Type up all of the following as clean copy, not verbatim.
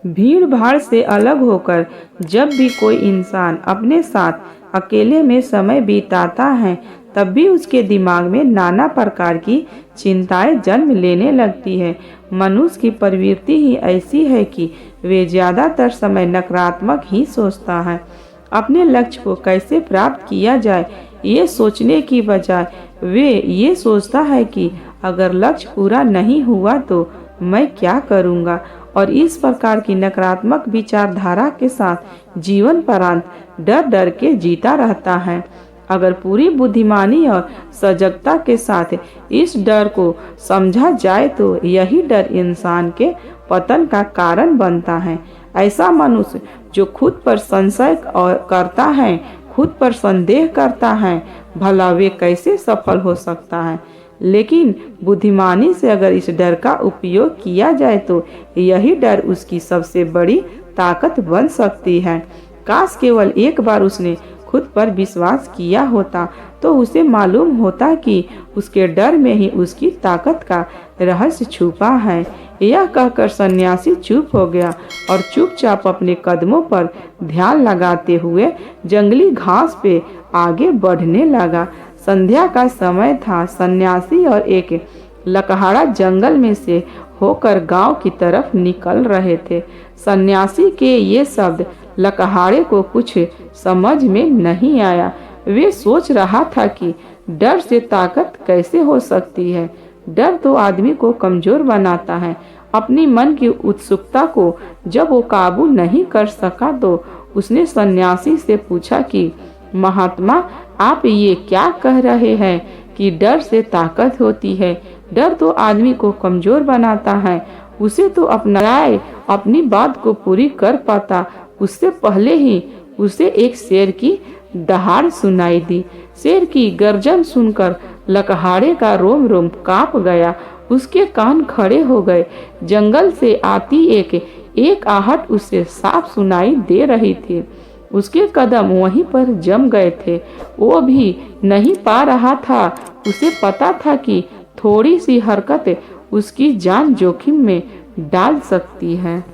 भीड़ भाड़ से अलग होकर जब भी कोई इंसान अपने साथ अकेले में समय बिताता है, तब भी उसके दिमाग में नाना प्रकार की चिंताएं जन्म लेने लगती है। मनुष्य की प्रवृत्ति ही ऐसी है कि वे ज़्यादातर समय नकारात्मक ही सोचता है। अपने लक्ष्य को कैसे प्राप्त किया जाए ये सोचने की बजाय वे ये सोचता है कि अगर लक्ष्य पूरा नहीं हुआ तो मैं क्या करूँगा, और इस प्रकार की नकारात्मक विचारधारा के साथ जीवन परांत डर डर के जीता रहता है। अगर पूरी बुद्धिमानी और सजगता के साथ इस डर को समझा जाए तो यही डर इंसान के पतन का कारण बनता है। ऐसा मनुष्य जो खुद पर संशय करता है, खुद पर संदेह करता है, भला वे कैसे सफल हो सकता है। लेकिन बुद्धिमानी से अगर इस डर का उपयोग किया जाए तो यही डर उसकी सबसे बड़ी ताकत बन सकती है। काश केवल एक बार उसने खुद पर विश्वास किया होता तो उसे मालूम होता कि उसके डर में ही उसकी ताकत का रहस्य छुपा है। यह कहकर सन्यासी चुप हो गया और चुपचाप अपने कदमों पर ध्यान लगाते हुए जंगली घास पे आगे बढ़ने लगा। संध्या का समय था। सन्यासी और एक लकहाड़ा जंगल में से होकर गांव की तरफ निकल रहे थे। सन्यासी के ये शब्द लकहाड़े को कुछ समझ में नहीं आया। वे सोच रहा था कि डर से ताकत कैसे हो सकती है। डर तो आदमी को कमजोर बनाता है। अपनी मन की उत्सुकता को जब वो काबू नहीं कर सका तो उसने सन्यासी से पूछा कि महात्मा, आप ये क्या कह रहे हैं कि डर से ताकत होती है? डर तो आदमी को कमजोर बनाता है। उसे तो अपनाए अपनी बात को पूरी कर पाता। उससे पहले ही उसे एक शेर की दहाड़ सुनाई दी। शेर की गर्जन सुनकर लकहाड़े का रोम रोम कांप गया। उसके कान खड़े हो गए। जंगल से आती एक आहट उसे साफ सुनाई दे रही थी। उसके कदम वहीं पर जम गए थे। वो भी नहीं पा रहा था। उसे पता था कि थोड़ी सी हरकत उसकी जान जोखिम में डाल सकती है।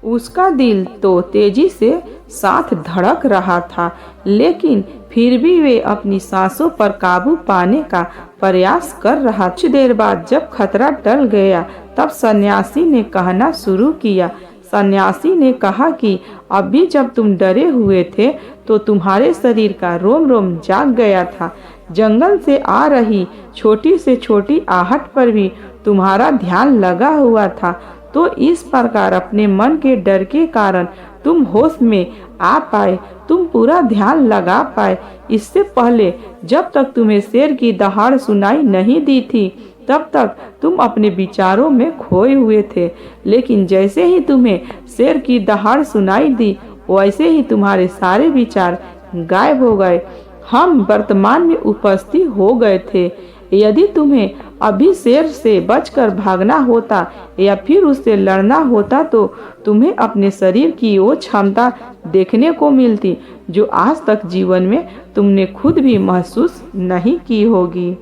उसका दिल तो तेजी से साथ धड़क रहा था, लेकिन फिर भी वे अपनी सांसों पर काबू पाने का प्रयास कर रहा। कुछ देर बाद जब खतरा टल गया तब सन्यासी ने कहना शुरू किया। सन्यासी ने कहा कि अभी जब तुम डरे हुए थे तो तुम्हारे शरीर का रोम रोम जाग गया था। जंगल से आ रही छोटी से छोटी आहट पर भी तुम्हारा ध्यान लगा हुआ था। तो इस प्रकार अपने मन के डर के कारण तुम होश में आ पाए, तुम पूरा ध्यान लगा पाए। इससे पहले जब तक तुम्हें शेर की दहाड़ सुनाई नहीं दी थी तब तक तुम अपने विचारों में खोए हुए थे, लेकिन जैसे ही तुम्हें शेर की दहाड़ सुनाई दी वैसे ही तुम्हारे सारे विचार गायब हो गए। हम वर्तमान में उपस्थित हो गए थे। यदि तुम्हें अभी शेर से बचकर भागना होता या फिर उससे लड़ना होता तो तुम्हें अपने शरीर की वो क्षमता देखने को मिलती जो आज तक जीवन में तुमने खुद भी महसूस नहीं की होगी।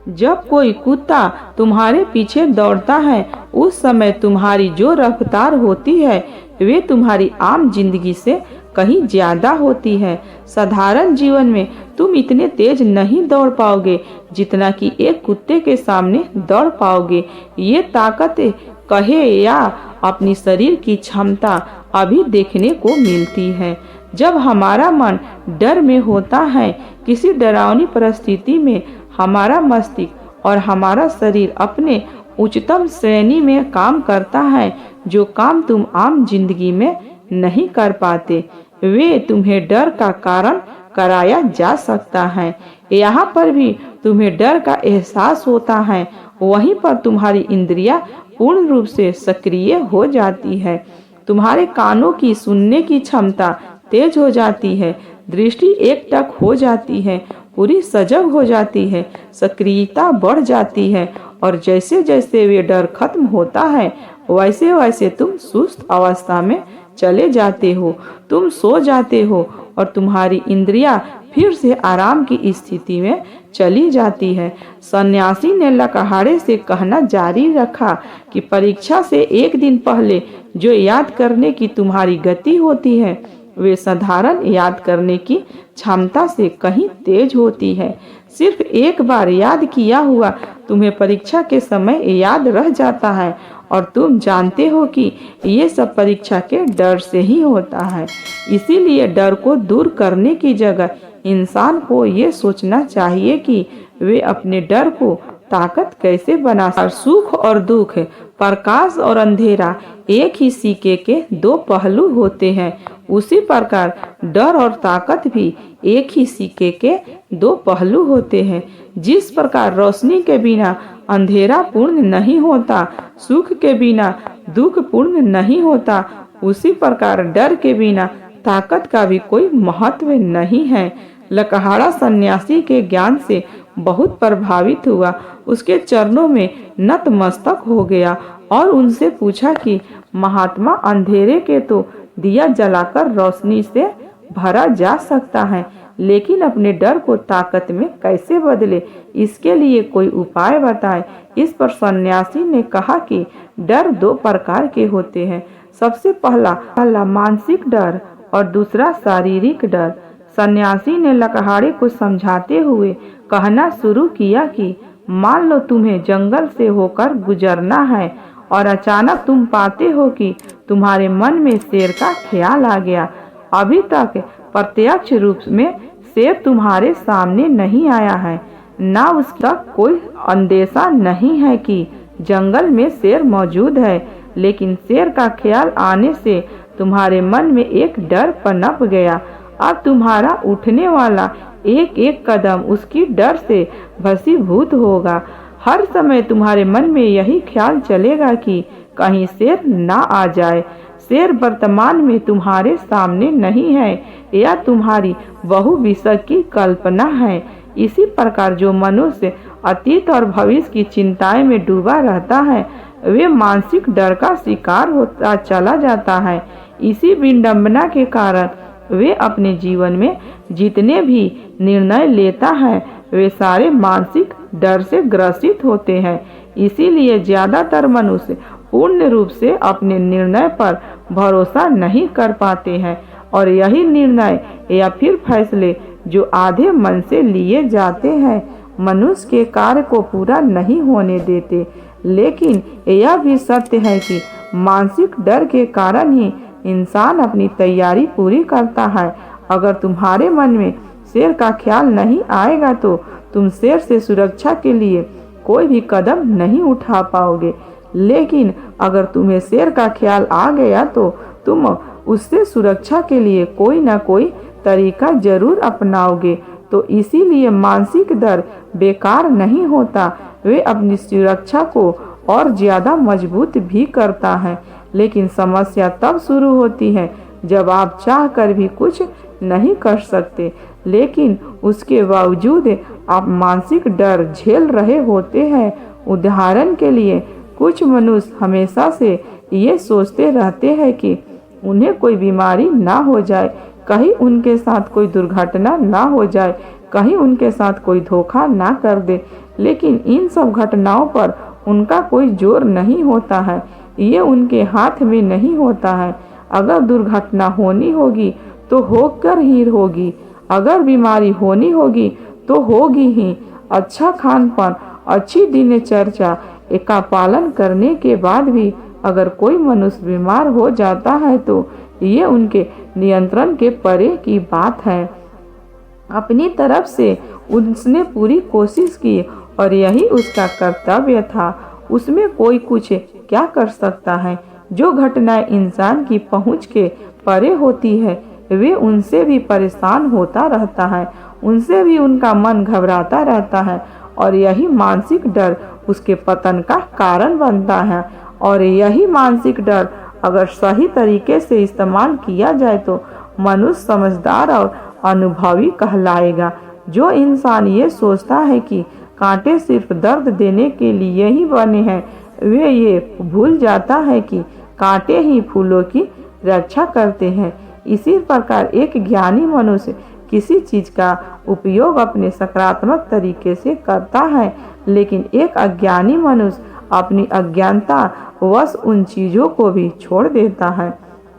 जब कोई कुत्ता तुम्हारे पीछे दौड़ता है उस समय तुम्हारी जो रफ्तार होती है वे तुम्हारी आम जिंदगी से कहीं ज्यादा होती है। साधारण जीवन में तुम इतने तेज नहीं दौड़ पाओगे जितना कि एक कुत्ते के सामने दौड़ पाओगे। ये ताकत कहे या अपनी शरीर की क्षमता अभी देखने को मिलती है। जब हमारा मन डर में होता है, किसी डरावनी परिस्थिति में हमारा मस्तिष्क और हमारा शरीर अपने उच्चतम श्रेणी में काम करता है। जो काम तुम आम जिंदगी में नहीं कर पाते वे तुम्हें डर का कारण कराया जा सकता है। यहाँ पर भी तुम्हें डर का एहसास होता है, वहीं पर तुम्हारी इंद्रियां पूर्ण रूप से सक्रिय हो जाती है। तुम्हारे कानों की सुनने की क्षमता तेज हो जाती है, दृष्टि एकटक हो जाती है, पूरी सजग हो जाती है, सक्रियता बढ़ जाती है और जैसे जैसे वे डर खत्म होता है वैसे वैसे तुम सुस्त अवस्था में चले जाते हो, तुम सो जाते हो और तुम्हारी इंद्रियां फिर से आराम की स्थिति में चली जाती है। सन्यासी ने लकहाड़े से कहना जारी रखा कि परीक्षा से एक दिन पहले जो याद करने की तुम्हारी गति होती है वे साधारण याद करने की क्षमता से कहीं तेज होती है। सिर्फ एक बार याद किया हुआ तुम्हें परीक्षा के समय याद रह जाता है और तुम जानते हो कि ये सब परीक्षा के डर से ही होता है। इसीलिए डर को दूर करने की जगह इंसान को ये सोचना चाहिए कि वे अपने डर को ताकत कैसे बना सकते। सुख और दुख, प्रकाश और अंधेरा एक ही सिक्के के दो पहलू होते हैं, उसी प्रकार डर और ताकत भी एक ही सिक्के के दो पहलू होते हैं। जिस प्रकार रोशनी के बिना अंधेरा पूर्ण नहीं होता, सुख के बिना दुख पूर्ण नहीं होता, उसी प्रकार डर के बिना ताकत का भी कोई महत्व नहीं है। लकहाड़ा सन्यासी के ज्ञान से बहुत प्रभावित हुआ, उसके चरणों में नतमस्तक हो गया और उनसे पूछा कि महात्मा, अंधेरे के तो दिया जलाकर रोशनी से भरा जा सकता है, लेकिन अपने डर को ताकत में कैसे बदले, इसके लिए कोई उपाय बताए। इस पर सन्यासी ने कहा कि डर दो प्रकार के होते हैं। सबसे पहला मानसिक डर और दूसरा शारीरिक डर। सन्यासी ने लकहाड़े को समझाते हुए कहना शुरू किया कि मान लो तुम्हें जंगल से होकर गुजरना है और अचानक तुम पाते हो कि तुम्हारे मन में शेर का ख्याल आ गया। अभी तक प्रत्यक्ष रूप में शेर तुम्हारे सामने नहीं आया है, ना उसका कोई अंदेशा नहीं है कि जंगल में शेर मौजूद है, लेकिन शेर का ख्याल आने से तुम्हारे मन में एक डर पनप गया। अब तुम्हारा उठने वाला एक एक कदम उसकी डर से भसीभूत होगा। हर समय तुम्हारे मन में यही ख्याल चलेगा कि कहीं शेर ना आ जाए। शेर वर्तमान में तुम्हारे सामने नहीं है, यह तुम्हारी बहुविषय की कल्पना है। इसी प्रकार जो मनुष्य अतीत और भविष्य की चिंताएं में डूबा रहता है, वे मानसिक डर का शिकार होता चला जाता है। इसी विडंबना के कारण वे अपने जीवन में जितने भी निर्णय लेता है, वे सारे मानसिक डर से ग्रसित होते हैं। इसीलिए ज्यादातर मनुष्य पूर्ण रूप से अपने निर्णय पर भरोसा नहीं कर पाते हैं और यही निर्णय या फिर फैसले जो आधे मन से लिए जाते हैं, मनुष्य के कार्य को पूरा नहीं होने देते। लेकिन यह भी सत्य है कि मानसिक डर के कारण ही इंसान अपनी तैयारी पूरी करता है। अगर तुम्हारे मन में शेर का ख्याल नहीं आएगा तो तुम शेर से सुरक्षा के लिए कोई भी कदम नहीं उठा पाओगे, लेकिन अगर तुम्हें शेर का ख्याल आ गया तो तुम उससे सुरक्षा के लिए कोई ना कोई तरीका जरूर अपनाओगे। तो इसीलिए मानसिक डर बेकार नहीं होता, वे अपनी सुरक्षा को और ज्यादा मजबूत भी करता है। लेकिन समस्या तब शुरू होती है जब आप चाह कर भी कुछ नहीं कर सकते, लेकिन उसके बावजूद आप मानसिक डर झेल रहे होते हैं। उदाहरण के लिए कुछ मनुष्य हमेशा से ये सोचते रहते हैं कि उन्हें कोई बीमारी ना हो जाए, कहीं उनके साथ कोई दुर्घटना ना हो जाए, कहीं उनके साथ कोई धोखा ना कर दे। लेकिन इन सब घटनाओं पर उनका कोई जोर नहीं होता है, ये उनके हाथ में नहीं होता है। अगर दुर्घटना होनी होगी तो होकर ही होगी, अगर बीमारी होनी होगी तो होगी ही। अच्छा खान पान, अच्छी दिनचर्या का पालन करने के बाद भी अगर कोई मनुष्य बीमार हो जाता है तो ये उनके नियंत्रण के परे की बात है। अपनी तरफ से उसने पूरी कोशिश की और यही उसका कर्तव्य था। उसमें कोई कुछ क्या कर सकता है? जो घटनाएं इंसान की पहुंच के परे होती है, वे उनसे भी परेशान होता रहता है, उनसे भी उनका मन घबराता रहता है और यही मानसिक डर उसके पतन का कारण बनता है। और यही मानसिक डर अगर सही तरीके से इस्तेमाल किया जाए तो मनुष्य समझदार और अनुभवी कहलाएगा। जो इंसान ये सोचता है कि कांटे सिर्फ दर्द देने के लिए ही बने हैं, वे ये भूल जाता है कि कांटे ही फूलों की रक्षा करते हैं। इसी प्रकार एक ज्ञानी मनुष्य किसी चीज का उपयोग अपने सकारात्मक तरीके से करता है, लेकिन एक अज्ञानी मनुष्य अपनी अज्ञानता वश उन चीजों को भी छोड़ देता है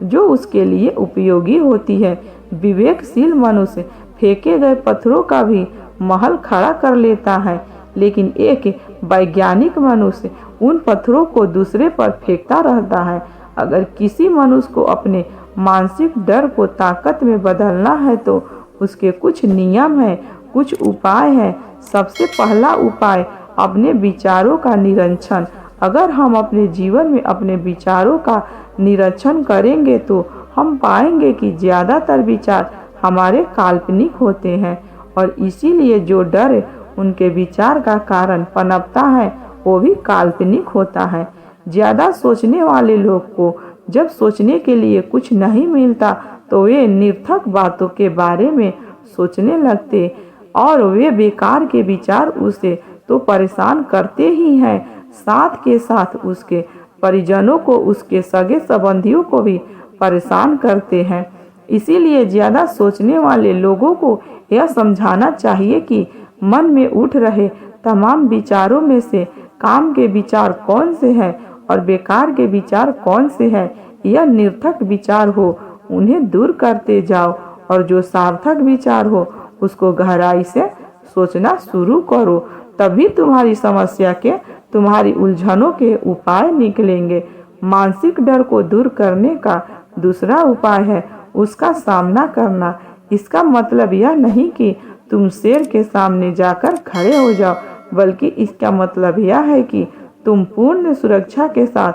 जो उसके लिए उपयोगी होती है। विवेकशील मनुष्य फेंके गए पत्थरों का भी महल खड़ा कर लेता है, लेकिन एक वैज्ञानिक मनुष्य उन पत्थरों को दूसरे पर फेंकता रहता है। अगर किसी मनुष्य को अपने मानसिक डर को ताकत में बदलना है तो उसके कुछ नियम है, कुछ उपाय है। सबसे पहला उपाय अपने विचारों का निरीक्षण। अगर हम अपने जीवन में अपने विचारों का निरीक्षण करेंगे तो हम पाएंगे कि ज़्यादातर विचार हमारे काल्पनिक होते हैं और इसीलिए जो डर उनके विचार का कारण पनपता है वो भी काल्पनिक होता है। ज़्यादा सोचने वाले लोग को जब सोचने के लिए कुछ नहीं मिलता तो वे निरर्थक बातों के बारे में सोचने लगते और वे बेकार के विचार उसे तो परेशान करते ही हैं, साथ के साथ उसके परिजनों को, उसके सगे संबंधियों को भी परेशान करते हैं। इसीलिए ज़्यादा सोचने वाले लोगों को यह समझाना चाहिए कि मन में उठ रहे तमाम विचारों में से काम के विचार कौन से हैं और बेकार के विचार कौन से हैं। यह निरर्थक विचार हो उन्हें दूर करते जाओ और जो सार्थक विचार हो उसको गहराई से सोचना शुरू करो, तभी तुम्हारी समस्या के, तुम्हारी उलझनों के उपाय निकलेंगे। मानसिक डर को दूर करने का दूसरा उपाय है उसका सामना करना। इसका मतलब यह नहीं कि तुम शेर के सामने जाकर खड़े हो जाओ, बल्कि इसका मतलब यह है कि तुम पूर्ण सुरक्षा के साथ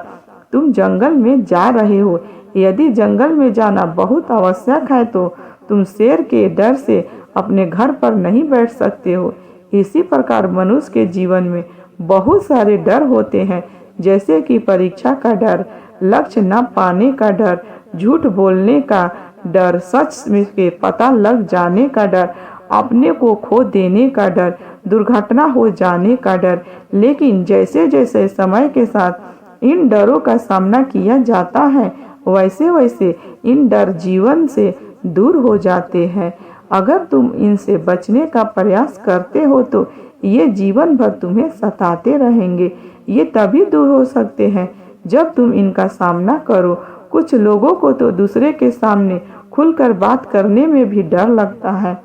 तुम जंगल में जा रहे हो। यदि जंगल में जाना बहुत आवश्यक है तो तुम शेर के डर से अपने घर पर नहीं बैठ सकते हो। इसी प्रकार मनुष्य के जीवन में बहुत सारे डर होते हैं, जैसे कि परीक्षा का डर, लक्ष्य न पाने का डर, झूठ बोलने का डर, सच में पता लग जाने का डर, अपने को खो देने का डर, दुर्घटना हो जाने का डर। लेकिन जैसे जैसे समय के साथ इन डरों का सामना किया जाता है वैसे वैसे इन डर जीवन से दूर हो जाते हैं। अगर तुम इनसे बचने का प्रयास करते हो तो ये जीवन भर तुम्हें सताते रहेंगे। ये तभी दूर हो सकते हैं जब तुम इनका सामना करो। कुछ लोगों को तो दूसरे के सामने खुलकर बात करने में भी डर लगता है।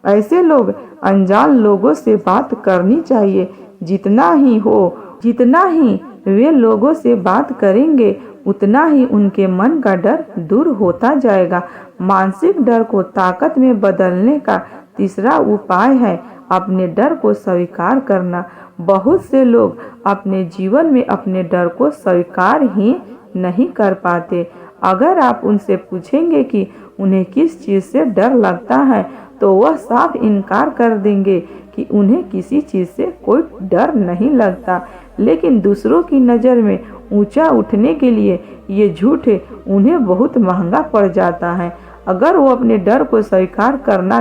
ऐसे लोग अनजान लोगों से बात करनी चाहिए। जितना ही वे लोगों से बात करेंगे उतना ही उनके मन का डर दूर होता जाएगा। मानसिक डर को ताकत में बदलने का तीसरा उपाय है अपने डर को स्वीकार करना। बहुत से लोग अपने जीवन में अपने डर को स्वीकार ही नहीं कर पाते। अगर आप उनसे पूछेंगे कि उन्हें किस चीज़ से डर लगता है तो वह साफ इनकार कर देंगे कि उन्हें किसी चीज़ से कोई डर नहीं लगता। लेकिन दूसरों की नज़र में ऊंचा उठने के लिए ये झूठ उन्हें बहुत महंगा पड़ जाता है। अगर वो अपने डर को स्वीकार करना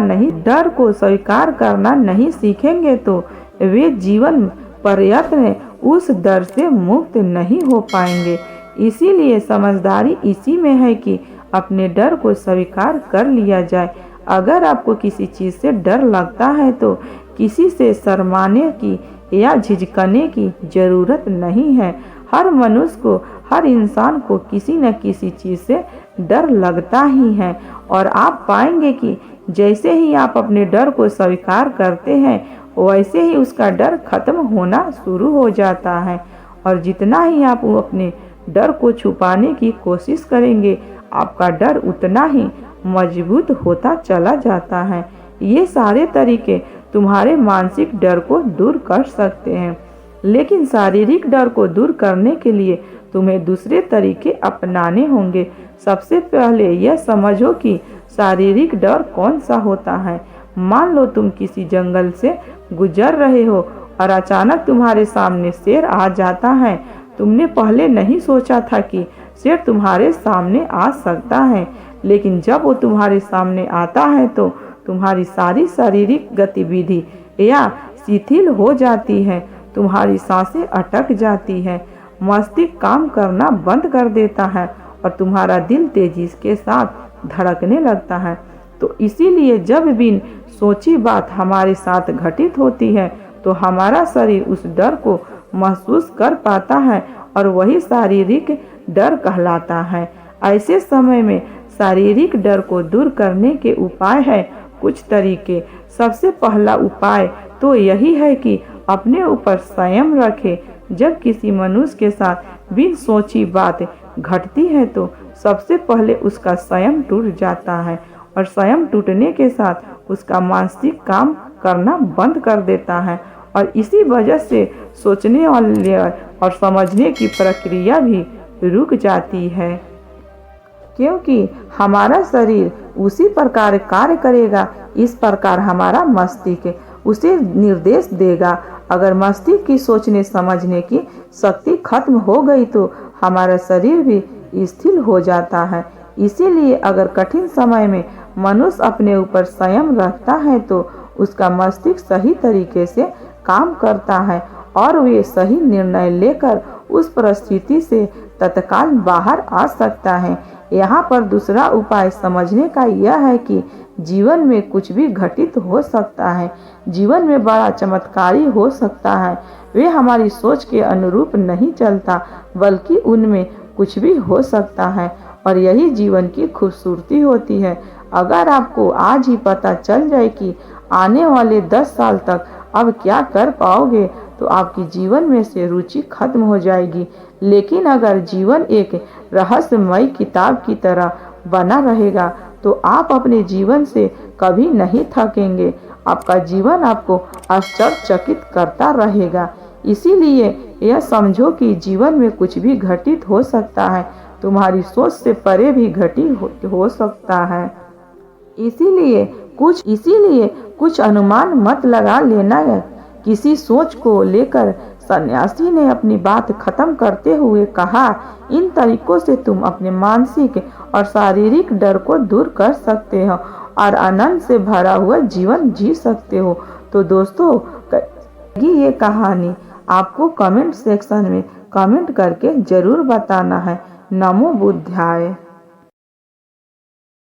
नहीं सीखेंगे तो वे जीवन प्रयत्न उस डर से मुक्त नहीं हो पाएंगे। इसीलिए समझदारी इसी में है कि अपने डर को स्वीकार कर लिया जाए। अगर आपको किसी चीज़ से डर लगता है तो किसी से शर्माने की या झिझकने की ज़रूरत नहीं है। हर मनुष्य को, हर इंसान को किसी न किसी चीज़ से डर लगता ही है और आप पाएंगे कि जैसे ही आप अपने डर को स्वीकार करते हैं वैसे ही उसका डर खत्म होना शुरू हो जाता है। और जितना ही आप अपने डर को छुपाने की कोशिश करेंगे आपका डर उतना ही मजबूत होता चला जाता है। ये सारे तरीके तुम्हारे मानसिक डर को दूर कर सकते हैं, लेकिन शारीरिक डर को दूर करने के लिए तुम्हें दूसरे तरीके अपनाने होंगे। सबसे पहले यह समझो कि शारीरिक डर कौन सा होता है। मान लो तुम किसी जंगल से गुजर रहे हो और अचानक तुम्हारे सामने शेर आ जाता है। तुमने पहले नहीं सोचा था कि शेर तुम्हारे सामने आ सकता है, लेकिन जब वो तुम्हारे सामने आता है तो तुम्हारी सारी शारीरिक गतिविधि या शिथिल हो जाती है, तुम्हारी सांसें अटक जाती हैं, मस्तिष्क काम करना बंद कर देता है और तुम्हारा दिल तेजी के साथ धड़कने लगता है। तो इसीलिए जब भी सोची बात हमारे साथ घटित होती है तो हमारा शरीर उस डर को महसूस कर पाता है और वही शारीरिक डर कहलाता है। ऐसे समय में शारीरिक डर को दूर करने के उपाय है कुछ तरीके। सबसे पहला उपाय तो यही है कि अपने ऊपर संयम रखें। जब किसी मनुष्य के साथ बिन सोची बात घटती है तो सबसे पहले उसका संयम टूट जाता है और संयम टूटने के साथ उसका मानसिक काम करना बंद कर देता है और इसी वजह से सोचने वाले और समझने की प्रक्रिया भी रुक जाती है, क्योंकि हमारा शरीर उसी प्रकार कार्य करेगा इस प्रकार हमारा मस्तिष्क उसे निर्देश देगा। अगर मस्तिष्क की सोचने समझने की शक्ति खत्म हो गई तो हमारा शरीर भी स्थिर हो जाता है। इसीलिए अगर कठिन समय में मनुष्य अपने ऊपर संयम रखता है तो उसका मस्तिष्क सही तरीके से काम करता है और वे सही निर्णय लेकर उस परिस्थिति से तत्काल बाहर आ सकता है। यहाँ पर दूसरा उपाय समझने का यह है कि जीवन में कुछ भी घटित हो सकता है। जीवन में बड़ा चमत्कारी हो सकता है। वे हमारी सोच के अनुरूप नहीं चलता बल्कि उनमें कुछ भी हो सकता है और यही जीवन की खूबसूरती होती है। अगर आपको आज ही पता चल जाए कि आने वाले 10 साल तक अब क्या कर पाओगे तो आपकी जीवन में से रुचि खत्म हो जाएगी। लेकिन अगर जीवन एक रहस्यमय किताब की तरह बना रहेगा तो आप अपने जीवन से कभी नहीं थकेंगे। आपका जीवन आपको आश्चर्यचकित करता रहेगा। इसीलिए यह समझो कि जीवन में कुछ भी घटित हो सकता है, तुम्हारी सोच से परे भी घटित हो सकता है। इसीलिए कुछ अनुमान मत लगा लेना है। किसी सोच को लेकर सन्यासी ने अपनी बात खत्म करते हुए कहा, इन तरीकों से तुम अपने मानसिक और शारीरिक डर को दूर कर सकते हो और आनंद से भरा हुआ जीवन जी सकते हो। तो दोस्तों, ये कहानी आपको कमेंट सेक्शन में कमेंट करके जरूर बताना है। नमो बुद्धाय।